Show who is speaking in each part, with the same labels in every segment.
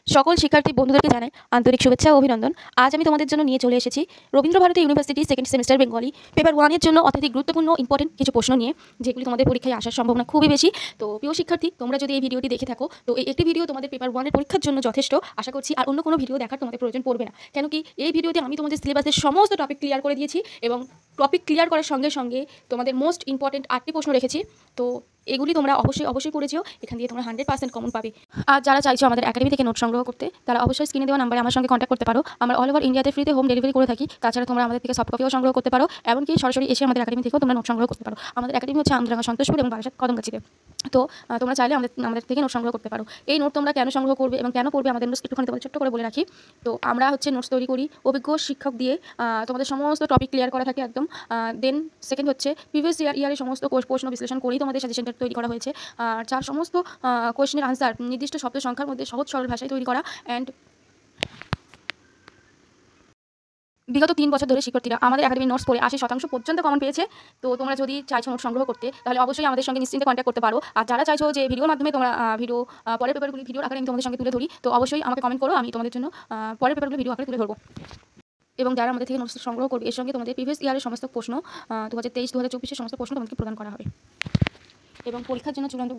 Speaker 1: সকল শিক্ষার্থী বন্ধুদেরকে জানাই আন্তরিক শুভেচ্ছা ও অভিনন্দন। আজ আমি তোমাদের জন্য নিয়ে চলে এসেছি Rabindra Bharati university second semester Bengali paper 1 এর জন্য অত্যধিক গুরুত্বপূর্ণ ইম্পর্টেন্ট কিছু প্রশ্ন নিয়ে, যেগুলি তোমাদের পরীক্ষায় আসার সম্ভাবনা খুবই বেশি। তো প্রিয় শিক্ষার্থী, তোমরা যদি এই ভিডিওটি দেখে থাকো তো এই একটি ভিডিও তোমাদের পেপার 1 এর পরীক্ষার জন্য যথেষ্ট আশা করছি। আর অন্য কোনো ভিডিও দেখার তোমাদের প্রয়োজন পড়বে না, কেন কি এই ভিডিওতে আমি তোমাদের সিলেবাসের সমস্ত টপিক ক্লিয়ার করে দিয়েছি এবং টপিক ক্লিয়ার করার সঙ্গে সঙ্গে তোমাদের মোস্ট ইম্পর্টেন্ট 8টি প্রশ্ন রেখেছি। তো এগুলি তোমরা অবশ্যই করেছিও, এখান দিয়ে তোমরা 100% কমন পাবে। আর যারা চাইছো আমাদের একাডেমি থেকে নোট সংগ্রহ করতে, তারা অবশ্যই স্ক্রিনে দেওয়া নাম্বারে আমার সঙ্গে কন্ট্যাক্ট করতে পারো। আমরা অল ওভার ইন্ডিয়াতে ফ্রিতে হোম ডেলিভারি করে থাকি। তাছাড়া তোমরা আমাদের থেকে সফট কপিও সংগ্রহ করতে পারো, এমনকি সরাসরি এসে আমাদের একাডেমি থেকেও তোমরা নোট সংগ্রহ করতে পারো। আমাদের একাডেমি হচ্ছে আমডাঙ্গা, সন্তোষপুর এবং বারাসাত কদমগাছিতে। তো তোমরা চাইলে আমাদের থেকে নোট সংগ্রহ করতে পারো। এই নোট তোমরা কেন সংগ্রহ করবে এবং কেন পড়বে আমাদের নোটস একটুখানি তোমাদের ছোট্ট করে বলে রাখি। তো আমরা হচ্ছে নোটস তৈরি করি অভিজ্ঞ শিক্ষক দিয়ে, তোমাদের সমস্ত টপিক ক্লিয়ার করা থাকে একদম। দেন সেকেন্ড হচ্ছে প্রিভিয়াস ইয়ারের সমস্ত প্রশ্ন বিশ্লেষণ করেই তোমাদের সাজেশনটা তৈরি করা হয়েছে। আর যার সমস্ত কোয়েশ্চেনের আনসার নির্দিষ্ট শব্দ সংখ্যার মধ্যে সহজ সরল ভাষায় তৈরি করা। অ্যান্ড বিগত 3 বছর ধরে শিক্ষার্থীরা আমাদের একাডেমির নোটস পড়ে 80% পর্যন্ত কমন পেয়েছে। তো তোমরা যদি চাইছো নোট সংগ্রহ করতে, তাহলে অবশ্যই আমাদের সঙ্গে নিশ্চিন্তে কন্ট্যাক্ট করতে পারো। আর যারা চাইছো যে ভিডিওর মাধ্যমে তোমরা পরের পেপারগুলি ভিডিওর আকারে আমি তোমাদের সঙ্গে তুলে ধরি, তো অবশ্যই আমাকে কমেন্ট করো, আমি তোমাদের জন্য পরের পেপারগুলো ভিডিও আকারে তুলে ধরবো। এবং যারা আমাদের থেকে নোটস সংগ্রহ করবে, এর সঙ্গে তোমাদের প্রিভিয়াস ইয়ারের সমস্ত প্রশ্ন 2023-2024 সমস্ত প্রশ্ন তোমাদেরকে প্রদান করা হবে। এবং পরীক্ষার জন্য চূড়ান্ত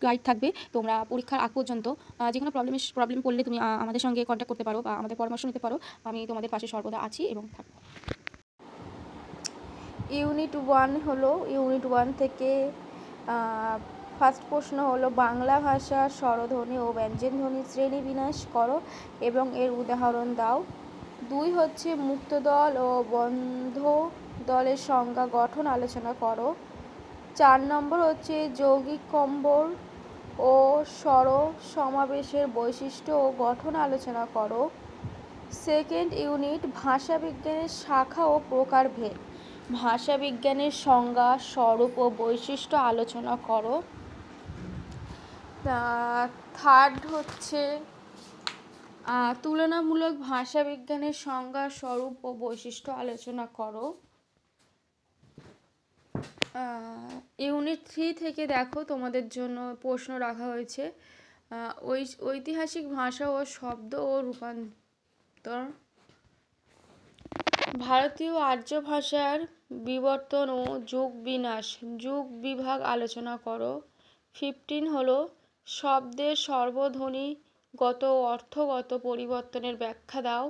Speaker 1: গাইড থাকবে। তোমরা পরীক্ষার আগ পর্যন্ত যে কোনো প্রবলেম পড়লে তুমি আমাদের সঙ্গে কন্ট্যাক্ট করতে পারো বা আমাদের পরামর্শ নিতে পারো। আমি তোমাদের পাশে সর্বদা আছি এবং থাকবো।
Speaker 2: ইউনিট 1 হলো, ইউনিট 1 থেকে ফার্স্ট প্রশ্ন হলো বাংলা ভাষার স্বরধ্বনি ও ব্যঞ্জনধ্বনি শ্রেণী বিন্যাস করো এবং এর উদাহরণ দাও। 2 হচ্ছে মুক্ত দল ও বন্ধ দলের সংজ্ঞা গঠন আলোচনা করো। 4 নম্বর হচ্ছে যৌগিক কম্বর ও স্বর সমাবেশের বৈশিষ্ট্য ও গঠন আলোচনা করো। সেকেন্ড ইউনিট ভাষাবিজ্ঞানের শাখা ও প্রকারভেদ, ভাষাবিজ্ঞানের সংজ্ঞা, স্বরূপ ও বৈশিষ্ট্য আলোচনা করো। থার্ড হচ্ছে তুলনামূলক ভাষাবিজ্ঞানের সংজ্ঞা, স্বরূপ ও বৈশিষ্ট্য আলোচনা করো। ইউনিট 3 থেকে দেখো তোমাদের জন্য প্রশ্ন রাখা হয়েছে ঐতিহাসিক ভাষা ও শব্দ ও রূপান্তর, ভারতীয় আর্য ভাষার বিবর্তন ও যুগ বিন্যাস, যুগ বিভাগ আলোচনা করো। 15 হলো শব্দের সর্বধ্বনিগত ও অর্থগত পরিবর্তনের ব্যাখ্যা দাও।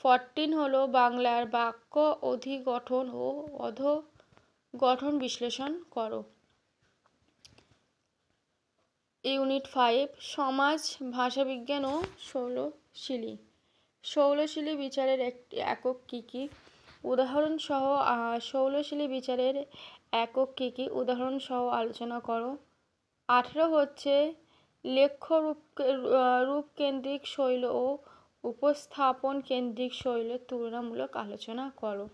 Speaker 2: 14 হলো বাংলার বাক্য অধিগঠন ও অধগঠন বিশ্লেষণ করো। ইউনিট 5 সমাজ ভাষাবিজ্ঞান ও শৈলশিলী বিচারের একটি একক কী কী, উদাহরণসহ শৈলশিলী বিচারের একক কী কী, উদাহরণসহ আলোচনা করো। 18 হচ্ছে লেখ্য রূপকেন্দ্রিক শৈল ও উপস্থাপন কেন্দ্রিক শৈলের তুলনামূলক আলোচনা করো।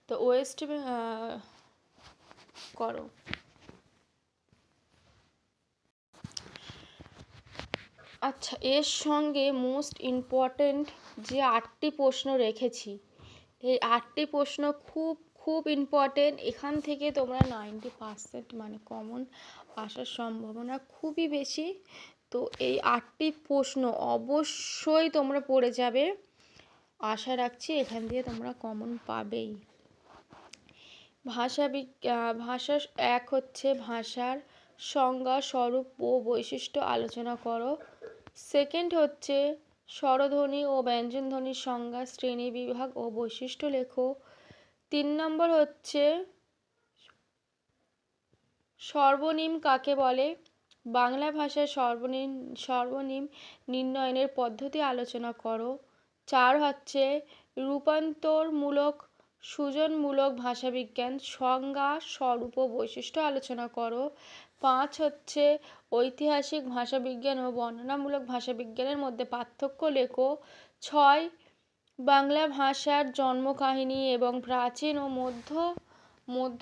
Speaker 2: তো ওয়েস্ট করো। আচ্ছা, এর সঙ্গে মোস্ট ইম্পর্টেন্ট যে 8টি প্রশ্ন রেখেছি, এই 8টি প্রশ্ন খুব ইম্পর্টেন্ট। এখান থেকে তোমরা 90% মানে কমন আসার সম্ভাবনা খুবই বেশি। তো এই 8টি প্রশ্ন অবশ্যই তোমরা পড়ে যাবে, আশা রাখছি এখান দিয়ে তোমরা কমন পাবেই। ভাষা 1 হচ্ছে ভাষার সংজ্ঞা, স্বরূপ ও বৈশিষ্ট্য আলোচনা করো। সেকেন্ড হচ্ছে স্বরধ্বনি ও ব্যঞ্জনধ্বনির সংজ্ঞা, শ্রেণী বিভাগ ও বৈশিষ্ট্য লেখো। 3 নম্বর হচ্ছে সর্বনিম কাকে বলে, বাংলা ভাষায় সর্বনিম নির্ণয়নের পদ্ধতি আলোচনা করো। 4 হচ্ছে রূপান্তরমূলক সৃজনমূলক ভাষাবিজ্ঞান, সংজ্ঞা, স্বরূপ ও বৈশিষ্ট্য আলোচনা করো। 5 হচ্ছে ঐতিহাসিক ভাষাবিজ্ঞান ও বর্ণনামূলক ভাষাবিজ্ঞানের মধ্যে পার্থক্য লেখো। 6 বাংলা ভাষার জন্মকাহিনী এবং প্রাচীন ও মধ্য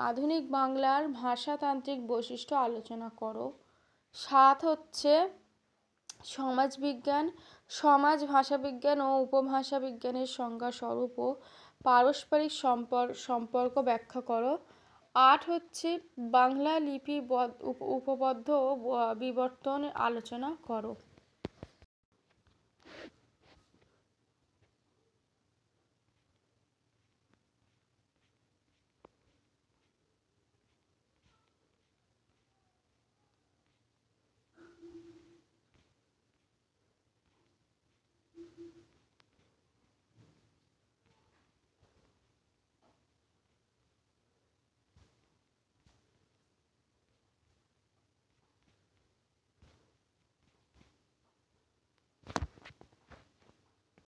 Speaker 2: আধুনিক বাংলার ভাষাতান্ত্রিক বৈশিষ্ট্য আলোচনা করো। 7 হচ্ছে সমাজ ভাষাবিজ্ঞান ও উপভাষা বিজ্ঞানের সংজ্ঞা, স্বরূপ ও পারস্পরিক সম্পর্ক ব্যাখ্যা করো। 8 হচ্ছে বাংলা লিপি উপবদ্ধ ও বিবর্তন আলোচনা করো।